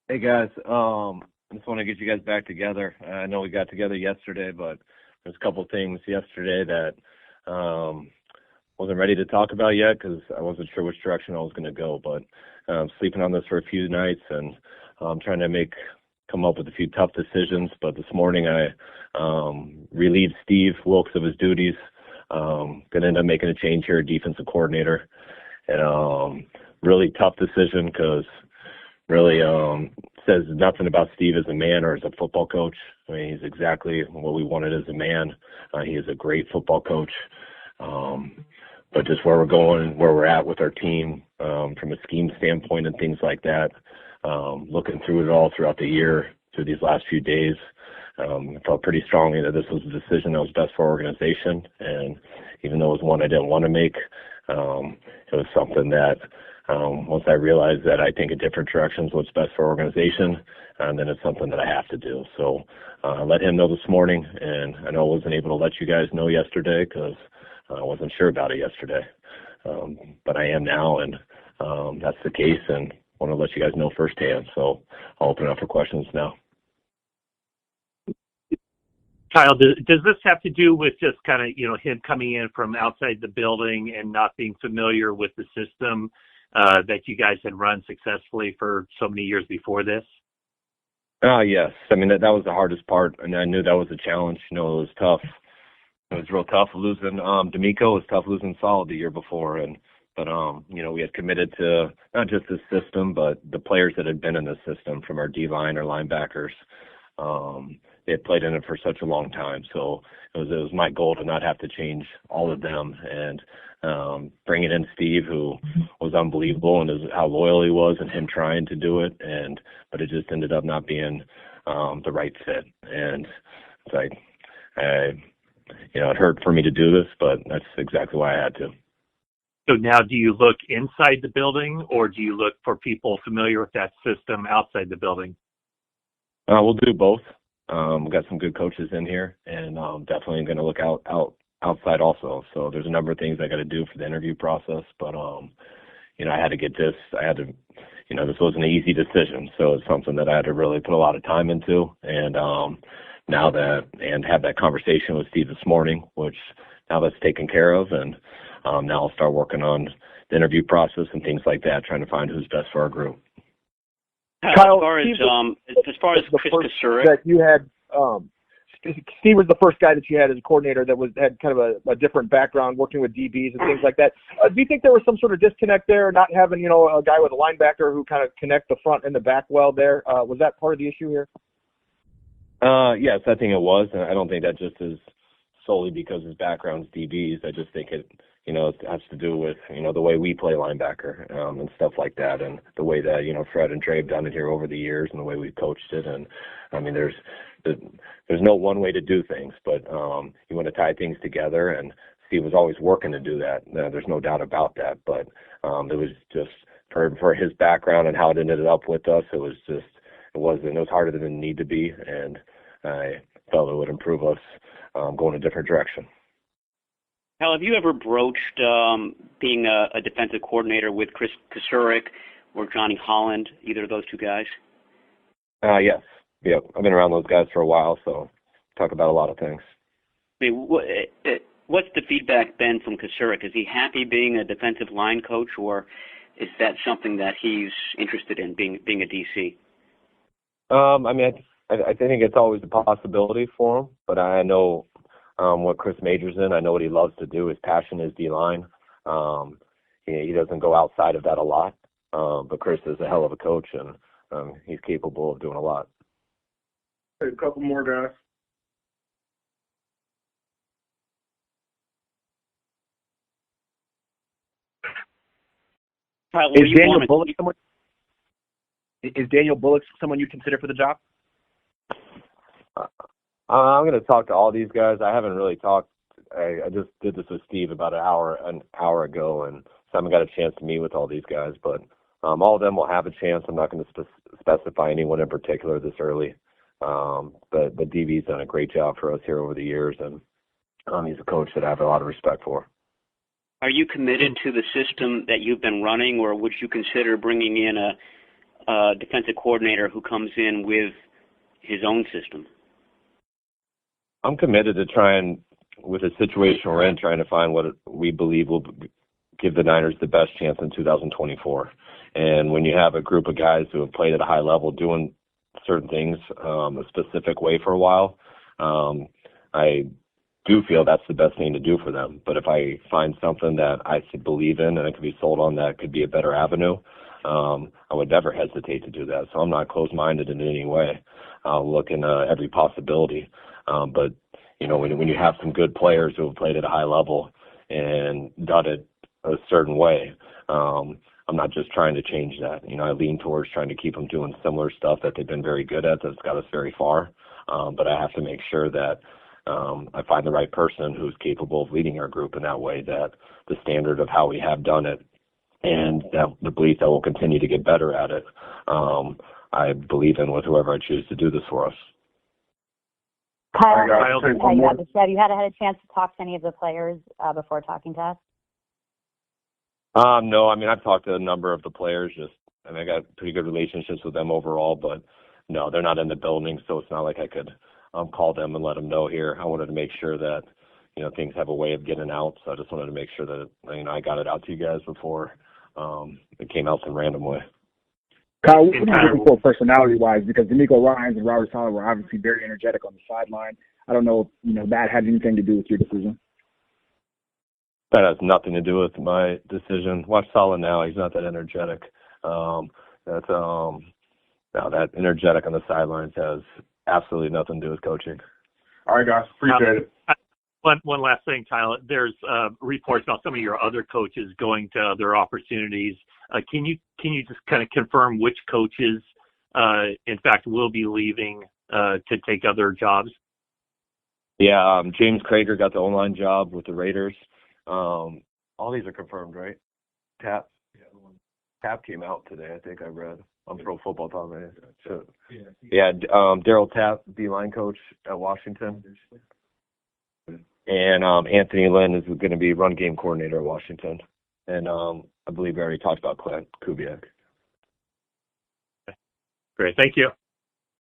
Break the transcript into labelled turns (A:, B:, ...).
A: Hey guys, I just want to get you guys back together. I know we got together yesterday, but there's a couple things yesterday that wasn't ready to talk about yet because I wasn't sure which direction I was going to go. But sleeping on this for a few nights and trying to come up with a few tough decisions. But this morning I relieved Steve Wilks of his duties. Going to end up making a change here, defensive coordinator, and really tough decision because really says nothing about Steve as a man or as a football coach. I mean, he's exactly what we wanted as a man. He is a great football coach. But just where we're going, where we're at with our team, from a scheme standpoint and things like that, looking through it all throughout the year, through these last few days, I felt pretty strongly that this was a decision that was best for our organization. And even though it was one I didn't want to make, it was something that once I realized that I think a different direction is what's best for our organization, and then it's something that I have to do. So I let him know this morning, and I know I wasn't able to let you guys know yesterday because I wasn't sure about it yesterday. But I am now, and that's the case, and want to let you guys know firsthand. So I'll open up for questions now.
B: Kyle, does this have to do with just kind of, him coming in from outside the building and not being familiar with the system that you guys had run successfully for so many years before this?
A: Yes. I mean, that was the hardest part, and I knew that was a challenge. It was tough. It was real tough losing D'Amico. It was tough losing Solid the year before, but we had committed to not just the system, but the players that had been in the system, from our D-line, our linebackers. They had played in it for such a long time, so it was my goal to not have to change all of them, and bringing in Steve, who was unbelievable, and how loyal he was, and him trying to do it, but it just ended up not being the right fit. And it's like, it hurt for me to do this, but that's exactly why I had to.
B: So now, do you look inside the building, or do you look for people familiar with that system outside the building?
A: We'll do both. We've got some good coaches in here, and definitely going to look outside also. So there's a number of things I got to do for the interview process, but I had to get this. This wasn't an easy decision, so it's something that I had to really put a lot of time into, and have that conversation with Steve this morning, which now that's taken care of, and now I'll start working on the interview process and things like that, trying to find who's best for our group.
C: Kyle, as far as Chris Kasurik, that you had, Steve was the first guy that you had as a coordinator that had kind of a different background, working with DBs and things like that. Do you think there was some sort of disconnect there, not having a guy with a linebacker who kind of connect the front and the back well there? Was that part of the issue here?
A: Yes, I think it was, and I don't think that just is solely because his background's DBs. I just think it has to do with, the way we play linebacker, and stuff like that, and the way that, Fred and Trey have done it here over the years, and the way we've coached it. And I mean, there's no one way to do things, but you want to tie things together, and Steve was always working to do that. There's no doubt about that, but it was just for his background and how it ended up with us, it was harder than it needed to be, and I felt it would improve us going a different direction.
D: Hal, have you ever broached being a defensive coordinator with Chris Kasurik or Johnny Holland, either of those two guys?
A: Yes. Yeah, I've been around those guys for a while, so talk about a lot of things.
D: I mean, what's the feedback been from Kasurik? Is he happy being a defensive line coach, or is that something that he's interested in, being a DC?
A: I think it's always a possibility for him, but I know what Chris majors in. I know what he loves to do. His passion is D-line. He doesn't go outside of that a lot, but Chris is a hell of a coach, and he's capable of doing a lot.
E: A couple more guys.
C: Is Daniel Bullock someone you consider for the job?
A: I'm going to talk to all these guys. I haven't really talked. I just did this with Steve about an hour ago, and so I haven't got a chance to meet with all these guys. But all of them will have a chance. I'm not going to specify anyone in particular this early. But DB's done a great job for us here over the years, and he's a coach that I have a lot of respect for.
D: Are you committed to the system that you've been running, or would you consider bringing in a defensive coordinator who comes in with his own system?
A: I'm committed to trying, with the situation we're in, trying to find what we believe will give the Niners the best chance in 2024. And when you have a group of guys who have played at a high level doing certain things a specific way for a while, I do feel that's the best thing to do for them. But if I find something that I believe in and I could be sold on that could be a better avenue, I would never hesitate to do that. So I'm not closed-minded in any way. I'll look in every possibility. But, you know, when you have some good players who have played at a high level and done it a certain way, I'm not just trying to change that. You know, I lean towards trying to keep them doing similar stuff that they've been very good at that's got us very far. But I have to make sure that I find the right person who's capable of leading our group in that way, that the standard of how we have done it and that the belief that we'll continue to get better at it, I believe in with whoever I choose to do this for us.
F: Kyle, have you had a chance to talk to any of the players before talking to us?
A: No, I mean, I've talked to a number of the players. I got pretty good relationships with them overall, but no, they're not in the building, so it's not like I could call them and let them know here. I wanted to make sure that, you know, things have a way of getting out, so I just wanted to make sure that, you know, I got it out to you guys before it came out some random way.
C: Kyle, what are you looking for personality-wise? Because D'Amico Ryans and Robert Saleh were obviously very energetic on the sideline. I don't know if, you know, that had anything to do with your decision.
A: That has nothing to do with my decision. Watch Saleh now; he's not that energetic. That energetic on the sidelines has absolutely nothing to do with coaching.
E: All right, guys, appreciate it.
B: One last thing, Kyle. There's reports about some of your other coaches going to other opportunities. Can you just kind of confirm which coaches, in fact, will be leaving to take other jobs?
A: Yeah, James Krager got the O-line job with the Raiders. All these are confirmed, right? Tap came out today, I think I read on Pro Football Talk. So, yeah, Daryl Tapp, D-line coach at Washington. And Anthony Lynn is going to be run game coordinator at Washington. And I believe we already talked about Clint Kubiak.
B: Great. Thank you.